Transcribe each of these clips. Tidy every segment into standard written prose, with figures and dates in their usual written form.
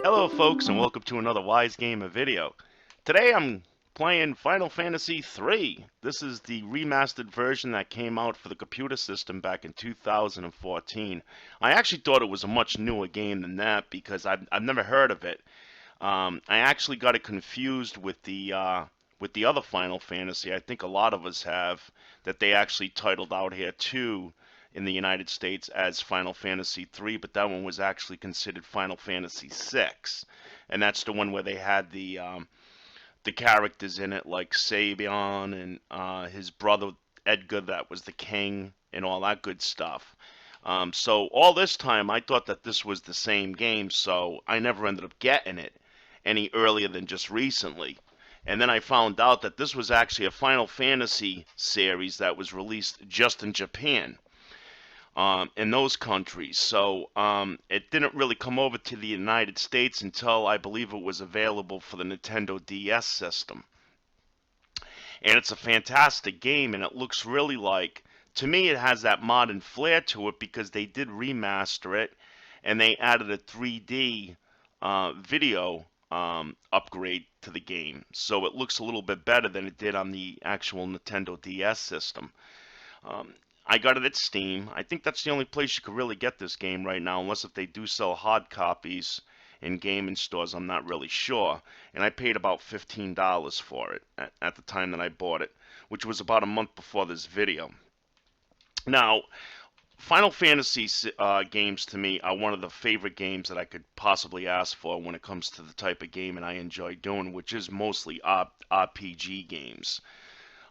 Hello folks and welcome to another Wise Gamer video. Today I'm playing Final Fantasy III. This is the remastered version that came out for the computer system back in 2014. I actually thought it was a much newer game than that because I've never heard of it. I actually got it confused with the other Final Fantasy. I think a lot of us have that they actually titled out here too in the United States as Final Fantasy III, but that one was actually considered Final Fantasy VI, and that's the one where they had the characters in it like Sabian and his brother Edgar, that was the king, and all that good stuff. So all this time, I thought that this was the same game, so I never ended up getting it any earlier than just recently. And then I found out that this was actually a Final Fantasy series that was released just in Japan, in those countries. So it didn't really come over to the United States until I believe it was available for the Nintendo DS system. And it's a fantastic game, and it looks really like, to me, it has that modern flair to it because they did remaster it and they added a 3D video upgrade to the game. So it looks a little bit better than it did on the actual Nintendo DS system. Um, I got it at Steam. I think that's the only place you could really get this game right now, unless if they do sell hard copies in gaming stores. I'm not really sure. And I paid about $15 for it at the time that I bought it, which was about a month before this video. Now, Final Fantasy games to me are one of the favorite games that I could possibly ask for when it comes to the type of gaming I enjoy doing, which is mostly RPG games,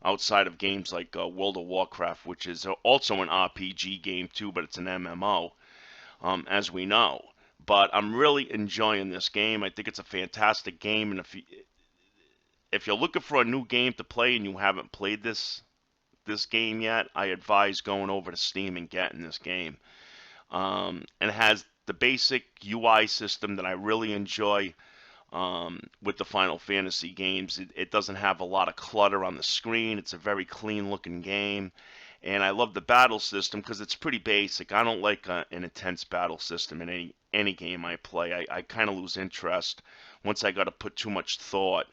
outside of games like World of Warcraft, which is also an RPG game too, but it's an MMO, as we know. But I'm really enjoying this game. I think it's a fantastic game, and if you're looking for a new game to play and you haven't played this game yet, I advise going over to Steam and getting this game. And it has the basic UI system that I really enjoy with the Final Fantasy games. It doesn't have a lot of clutter on the screen. It's a very clean looking game. And I love the battle system because it's pretty basic. I don't like an intense battle system in any game I play. I kind of lose interest once I got to put too much thought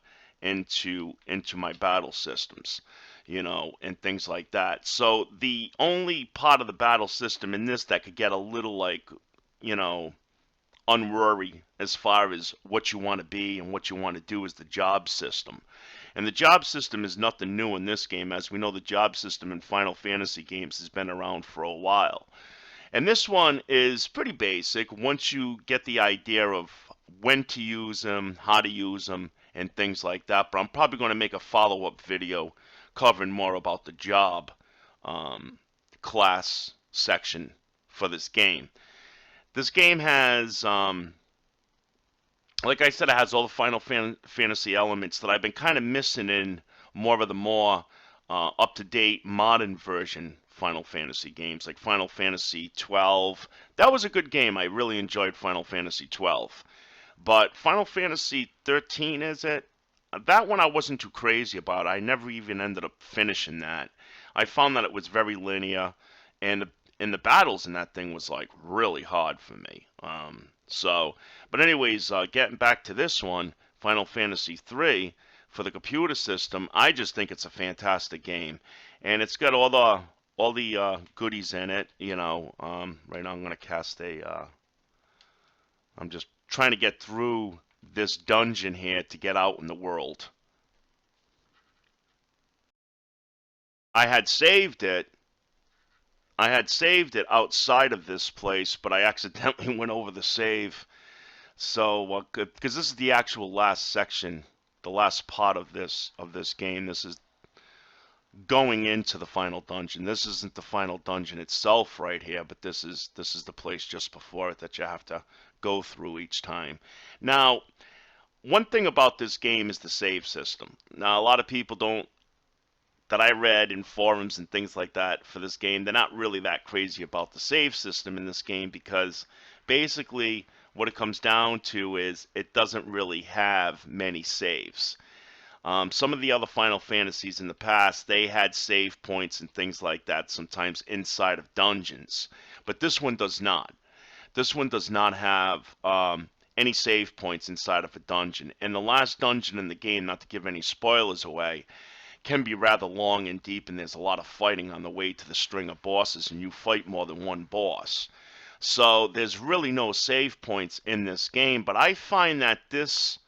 into my battle systems, and things like that. So the only part of the battle system in this that could get a little like, you know, unworry as far as what you want to be and what you want to do is the job system. And the job system is nothing new in this game. As we know, the job system in Final Fantasy games has been around for a while. And this one is pretty basic once you get the idea of when to use them, how to use them, and things like that. But I'm probably going to make a follow-up video covering more about the job class section for this game. This game has, like I said, it has all the Fantasy elements that I've been kind of missing in more of the more up-to-date modern version Final Fantasy games, like Final Fantasy 12. That was a good game. I really enjoyed Final Fantasy 12. But Final Fantasy 13, is it? That one I wasn't too crazy about. I never even ended up finishing that. I found that it was very linear, and the battles in that thing was like really hard for me. But anyways, getting back to this one, Final Fantasy 3 for the computer system, I just think it's a fantastic game, and it's got all the goodies in it. Right now I'm gonna cast a. I'm just trying to get through this dungeon here to get out in the world. I had saved it. I had saved it outside of this place, but I accidentally went over the save. So, because this is the actual last section, the last part of this game. This is going into the final dungeon. This isn't the final dungeon itself right here, but this is the place just before it that you have to go through each time. Now, one thing about this game is the save system. Now, a lot of people don't that I read in forums and things like that for this game, they're not really that crazy about the save system in this game because basically what it comes down to is it doesn't really have many saves. Some of the other Final Fantasies in the past, they had save points and things like that, sometimes inside of dungeons. But this one does not. This one does not have any save points inside of a dungeon. And the last dungeon in the game, not to give any spoilers away, can be rather long and deep, and there's a lot of fighting on the way to the string of bosses, and you fight more than one boss. So there's really no save points in this game, but I find that this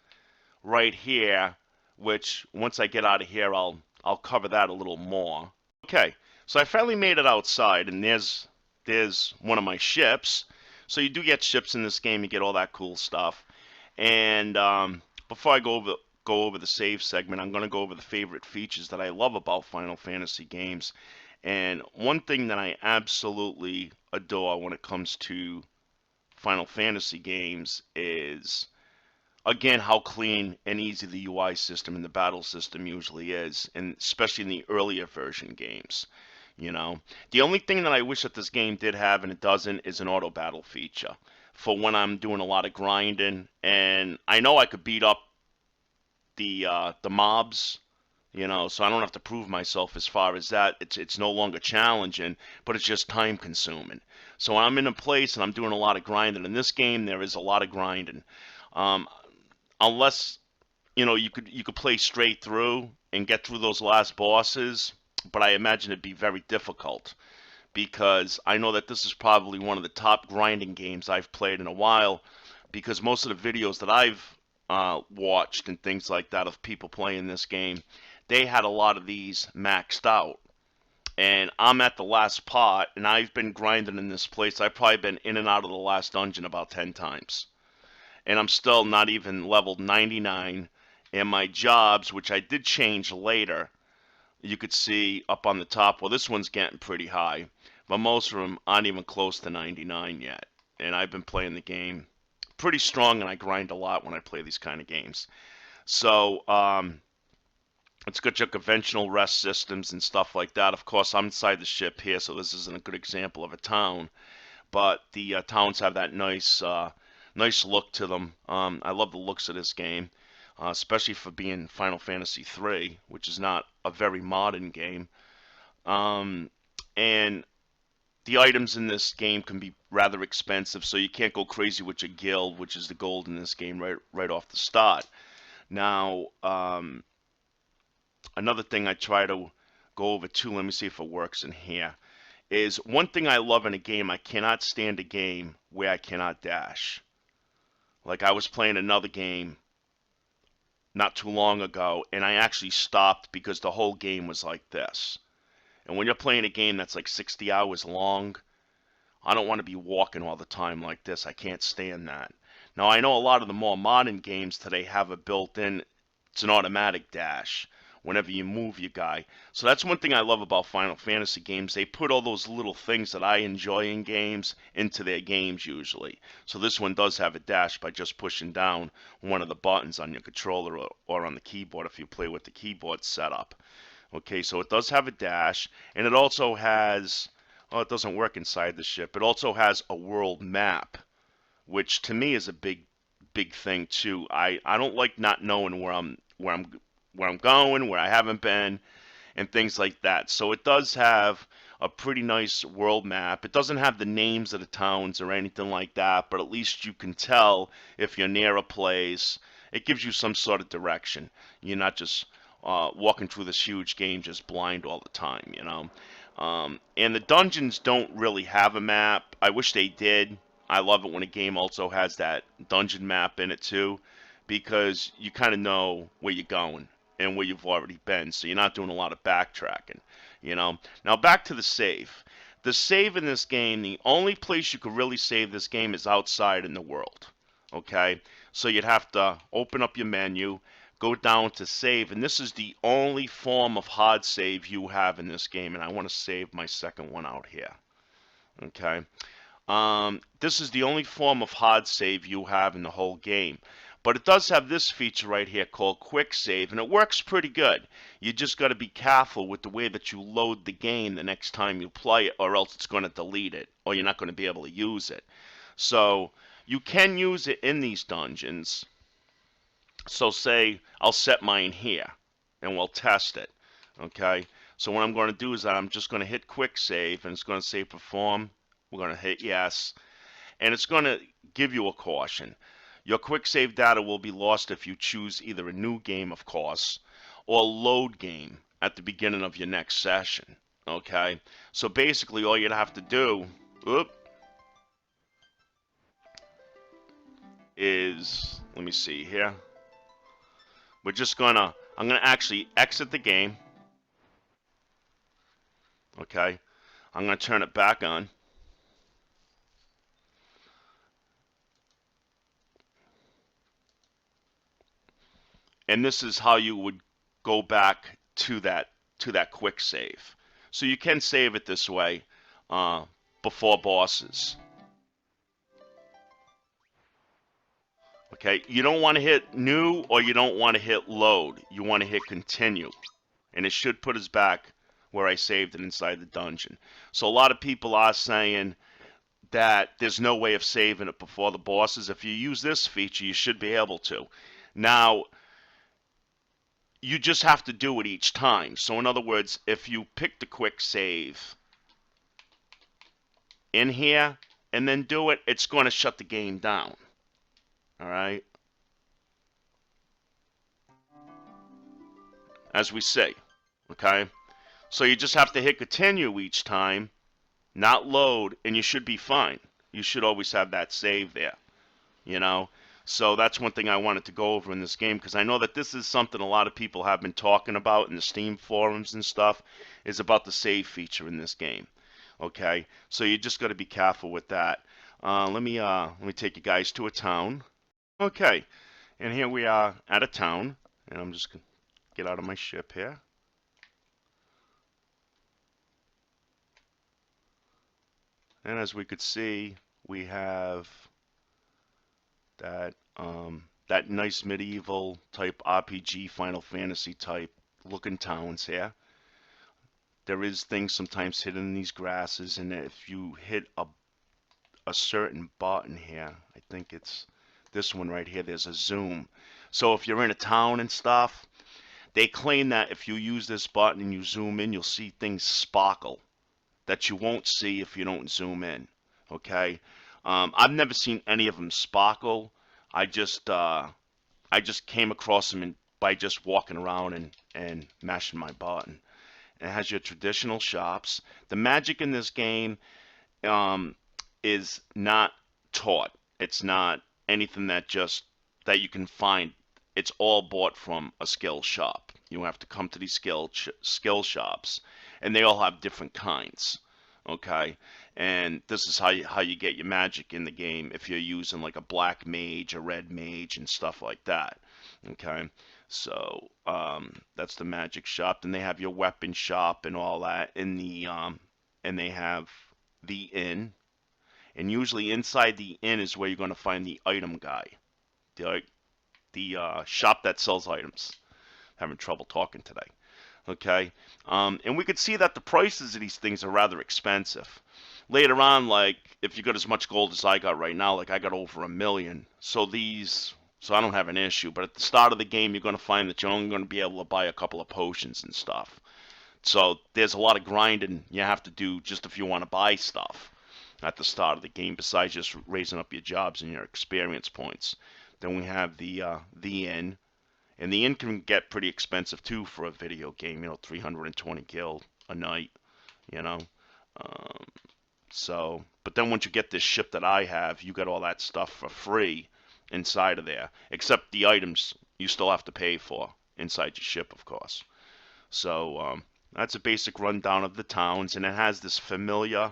right here, which once I get out of here, I'll cover that a little more. Okay, so I finally made it outside, and there's one of my ships. So you do get ships in this game, you get all that cool stuff. And before I go over the save segment, I'm going to go over the favorite features that I love about Final Fantasy games. And one thing that I absolutely adore when it comes to Final Fantasy games is, again, how clean and easy the UI system and the battle system usually is, and especially in the earlier version games. You know, the only thing that I wish that this game did have, and it doesn't, is an auto battle feature for when I'm doing a lot of grinding. And I know I could beat up the mobs, you know, so I don't have to prove myself as far as that. It's no longer challenging, but it's just time consuming. So when I'm in a place and I'm doing a lot of grinding, in this game there is a lot of grinding. Um, Unless you could play straight through and get through those last bosses, but I imagine it'd be very difficult because I know that this is probably one of the top grinding games I've played in a while, because most of the videos that I've watched and things like that of people playing this game, they had a lot of these maxed out. And I'm at the last part, and I've been grinding in this place. I've probably been in and out of the last dungeon about 10 times. And I'm still not even leveled 99. And my jobs, which I did change later, you could see up on the top, well, this one's getting pretty high. But most of them aren't even close to 99 yet. And I've been playing the game pretty strong, and I grind a lot when I play these kind of games. So, it's got your conventional rest systems and stuff like that. Of course, I'm inside the ship here, so this isn't a good example of a town. But the towns have that nice look to them. I love the looks of this game, especially for being Final Fantasy III, which is not a very modern game. And the items in this game can be rather expensive, so you can't go crazy with your guild, which is the gold in this game right off the start. Now, another thing I try to go over too, let me see if it works in here, is one thing I love in a game, I cannot stand a game where I cannot dash. Like I was playing another game not too long ago, and I actually stopped because the whole game was like this. And when you're playing a game that's like 60 hours long, I don't want to be walking all the time like this. I can't stand that. Now, I know a lot of the more modern games today have a built-in, it's an automatic dash whenever you move your guy. So that's one thing I love about Final Fantasy games. They put all those little things that I enjoy in games into their games usually. So this one does have a dash by just pushing down one of the buttons on your controller or on the keyboard if you play with the keyboard setup. Okay, so it does have a dash, and it also has, oh, it doesn't work inside the ship. It also has a world map, which to me is a big thing too. I don't like not knowing where I'm going, where I haven't been, and things like that. So it does have a pretty nice world map. It doesn't have the names of the towns or anything like that, but at least you can tell if you're near a place. It gives you some sort of direction. You're not just walking through this huge game just blind all the time, you know. And the dungeons don't really have a map. I wish they did. I love it when a game also has that dungeon map in it too, because you kind of know where you're going and where you've already been, so you're not doing a lot of backtracking, you know. Now back to the save. The save in this game, the only place you could really save this game is outside in the world, okay? So you'd have to open up your menu, go down to save, and this is the only form of hard save you have in this game, and I want to save my second one out here, okay? This is the only form of hard save you have in the whole game. But it does have this feature right here called Quick Save, and it works pretty good. You just got to be careful with the way that you load the game the next time you play it, or else it's going to delete it, or you're not going to be able to use it. So you can use it in these dungeons. So say I'll set mine here, and we'll test it. Okay? So what I'm going to do is that I'm just going to hit Quick Save, and it's going to say Perform. We're going to hit Yes, and it's going to give you a caution. Your quick save data will be lost if you choose either a new game, of course, or load game at the beginning of your next session. Okay? So basically all you'd have to do is, let me see here. I'm gonna actually exit the game. Okay? I'm gonna turn it back on. And this is how you would go back to that quick save. So you can save it this way before bosses. Okay, you don't want to hit new or you don't want to hit load. You want to hit continue. And it should put us back where I saved it inside the dungeon. So a lot of people are saying that there's no way of saving it before the bosses. If you use this feature, you should be able to. Now, you just have to do it each time. So in other words, if you pick the quick save in here and then do it, it's going to shut the game down. All right? As we say, okay? So you just have to hit continue each time, not load, and you should be fine. You should always have that save there, you know? So that's one thing I wanted to go over in this game, because I know that this is something a lot of people have been talking about in the Steam forums and stuff, is about the save feature in this game. Okay, so you just got to be careful with that. Let me take you guys to a town. Okay, and here we are at a town, and I'm just gonna get out of my ship here. And as we could see, we have that that nice medieval type RPG, Final Fantasy type looking towns here. There is things sometimes hidden in these grasses, and if you hit a certain button here, I think it's this one right here, there's a zoom. So if you're in a town and stuff, they claim that if you use this button and you zoom in, you'll see things sparkle that you won't see if you don't zoom in. Okay, I've never seen any of them sparkle. I just came across them by just walking around and mashing my button. It has your traditional shops. The magic in this game is not taught. It's not anything that you can find. It's all bought from a skill shop. You have to come to these skill shops, and they all have different kinds. Okay, and this is how you get your magic in the game if you're using like a black mage, a red mage, and stuff like that. Okay, so that's the magic shop. Then they have your weapon shop and all that in the and they have the inn. And usually inside the inn is where you're going to find the item guy, the shop that sells items. Having trouble talking today. Okay, and we could see that the prices of these things are rather expensive. Later on, like if you got as much gold as I got right now, like I got over 1,000,000. So I don't have an issue. But at the start of the game, you're going to find that you're only going to be able to buy a couple of potions and stuff. So there's a lot of grinding you have to do just if you want to buy stuff at the start of the game, besides just raising up your jobs and your experience points. Then we have the inn. And the inn can get pretty expensive too for a video game, 320 gil a night, you know. But then once you get this ship that I have, you get all that stuff for free inside of there, except the items you still have to pay for inside your ship, of course. So that's a basic rundown of the towns, and it has this familiar,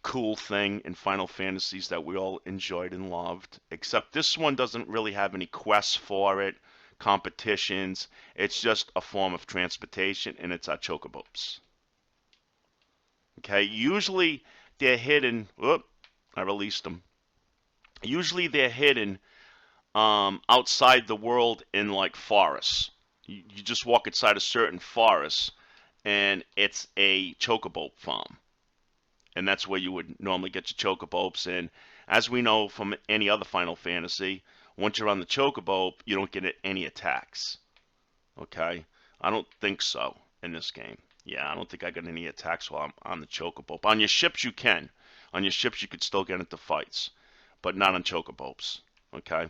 cool thing in Final Fantasies that we all enjoyed and loved, except this one doesn't really have any quests for it, competitions. It's just a form of transportation, and it's our chocobos. Okay, usually they're hidden. Whoop, I released them. Usually they're hidden outside the world in like forests. You just walk inside a certain forest, and it's a chocobo farm. And that's where you would normally get your chocobos. And as we know from any other Final Fantasy, once you're on the chocobo, you don't get any attacks. Okay? I don't think so in this game. Yeah, I don't think I got any attacks while I'm on the chocobo. But on your ships, you can. On your ships, you could still get into fights. but not on chocobos. Okay.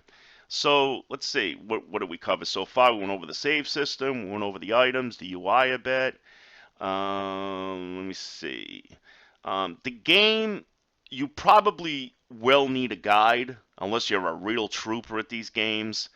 So let's see, what did we cover so far? We went over the save system, we went over the items, the UI a bit. Let me see. The game, you probably will need a guide unless you're a real trooper at these games.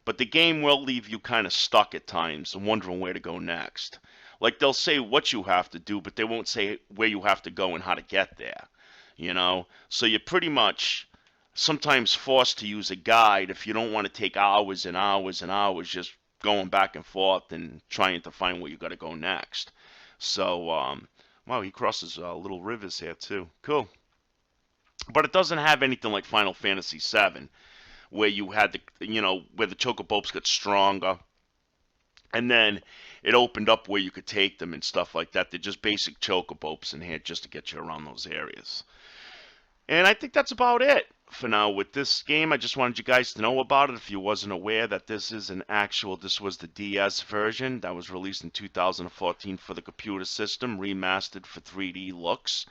But the game will leave you kind of stuck at times and wondering where to go next. Like they'll say what you have to do, but they won't say where you have to go and how to get there. You know? So you're pretty much sometimes forced to use a guide if you don't want to take hours and hours and hours just going back and forth and trying to find where you got to go next. So, wow, he crosses little rivers here too. Cool. But it doesn't have anything like Final Fantasy VII, where you had where the chocobos got stronger, and then it opened up where you could take them and stuff like that. They're just basic chocobos in here just to get you around those areas. And I think that's about it for now with this game. I just wanted you guys to know about it if you wasn't aware that this was the DS version that was released in 2014 for the computer system, remastered for 3D looks.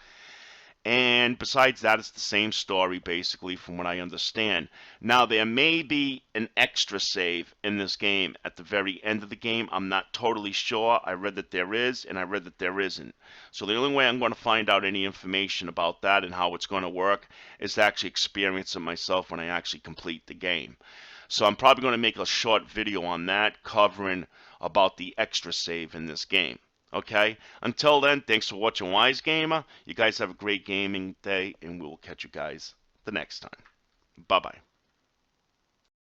And besides that, it's the same story basically from what I understand. Now, there may be an extra save in this game at the very end of the game. I'm not totally sure. I read that there is, and I read that there isn't. So the only way I'm going to find out any information about that and how it's going to work is to actually experience it myself when I actually complete the game. So I'm probably going to make a short video on that covering about the extra save in this game. Okay? Until then, thanks for watching Wise Gamer. You guys have a great gaming day, and we will catch you guys the next time. Bye-bye.